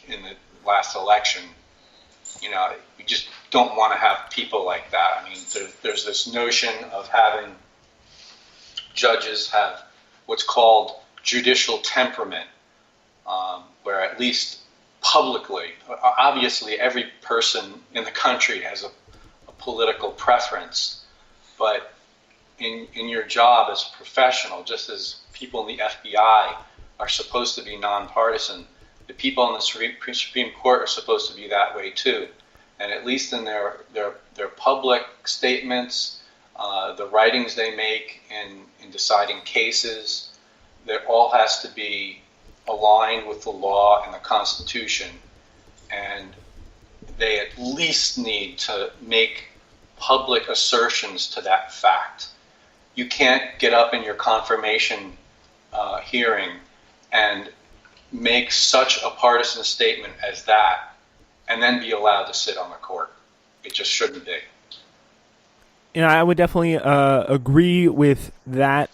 in the last election. You just don't want to have people like that. I mean, there's this notion of having judges have what's called judicial temperament, where at least publicly, obviously every person in the country has a political preference, but in your job as a professional, just as people in the FBI are supposed to be nonpartisan, the people in the Supreme Court are supposed to be that way too. And at least in their public statements, the writings they make in deciding cases, that all has to be aligned with the law and the Constitution. And they at least need to make public assertions to that fact. You can't get up in your confirmation hearing and make such a partisan statement as that and then be allowed to sit on the court. It just shouldn't be. I would definitely agree with that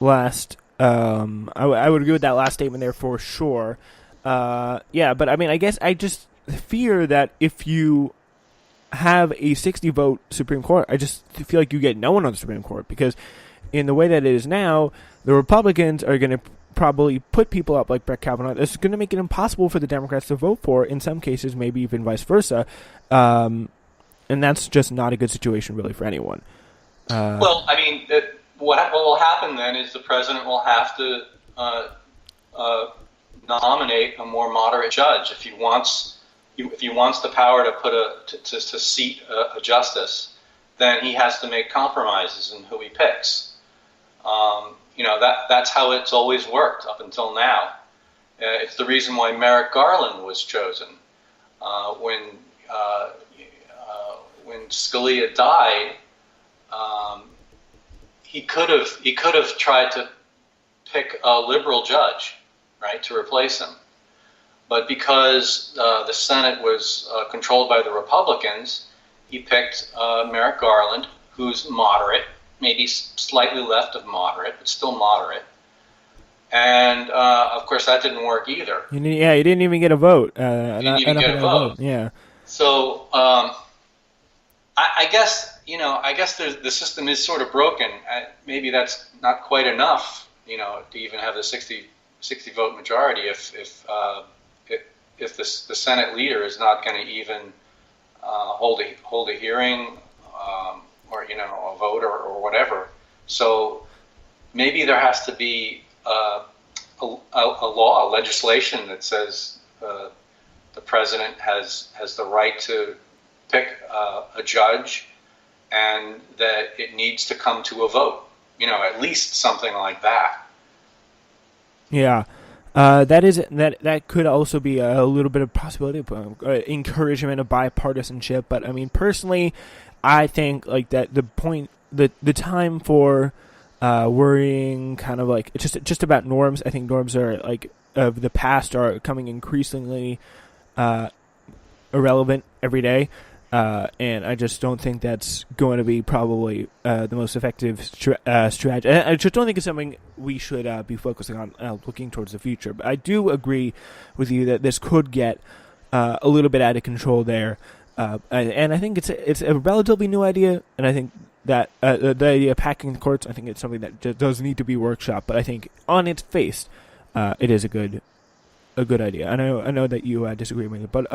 last. I would agree with that last statement there for sure. But I mean, I guess I just fear that if you have a 60-vote Supreme Court, I just feel like you get no one on the Supreme Court, because in the way that it is now, the Republicans are going to probably put people up like Brett Kavanaugh. This is going to make it impossible for the Democrats to vote for, in some cases, maybe even vice versa. And that's just not a good situation, really, for anyone. Well, I mean, what will happen then is the president will have to nominate a more moderate judge if he wants the power to seat a justice. Then he has to make compromises in who he picks. That's how it's always worked up until now. It's the reason why Merrick Garland was chosen. When Scalia died, he could have tried to pick a liberal judge, right, to replace him. But because the Senate was controlled by the Republicans, he picked Merrick Garland, who's moderate, maybe slightly left of moderate, but still moderate. And, of course, that didn't work either. He didn't even get a vote. Didn't even get a vote. Yeah. So I guess the system is sort of broken. Maybe that's not quite enough, to even have the 60 vote majority if the Senate leader is not going to even hold a hearing or a vote or whatever. So maybe there has to be a law, a legislation that says the president has the right to pick a judge, and that it needs to come to a vote. At least something like that. Yeah. That could also be a little bit of possibility of encouragement of bipartisanship. But I mean, personally, I think like that the time for worrying kind of like it's just about norms. I think norms are like of the past are coming increasingly irrelevant every day. And I just don't think that's going to be probably the most effective strategy. I just don't think it's something we should be focusing on looking towards the future. But I do agree with you that this could get a little bit out of control there. And I think it's a relatively new idea. And I think that the idea of packing the courts, I think it's something that does need to be workshopped. But I think on its face, it is a good idea. I know that you disagree with it, but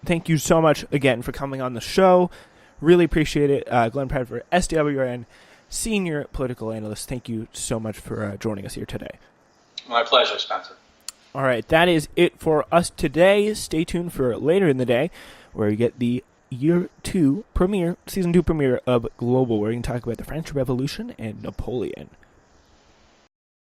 thank you so much again for coming on the show. Really appreciate it. Glenn Bradford, SWRN, Senior Political Analyst. Thank you so much for joining us here today. My pleasure, Spencer. All right, that is it for us today. Stay tuned for later in the day, where we get the Season 2 premiere of Global, where we can talk about the French Revolution and Napoleon.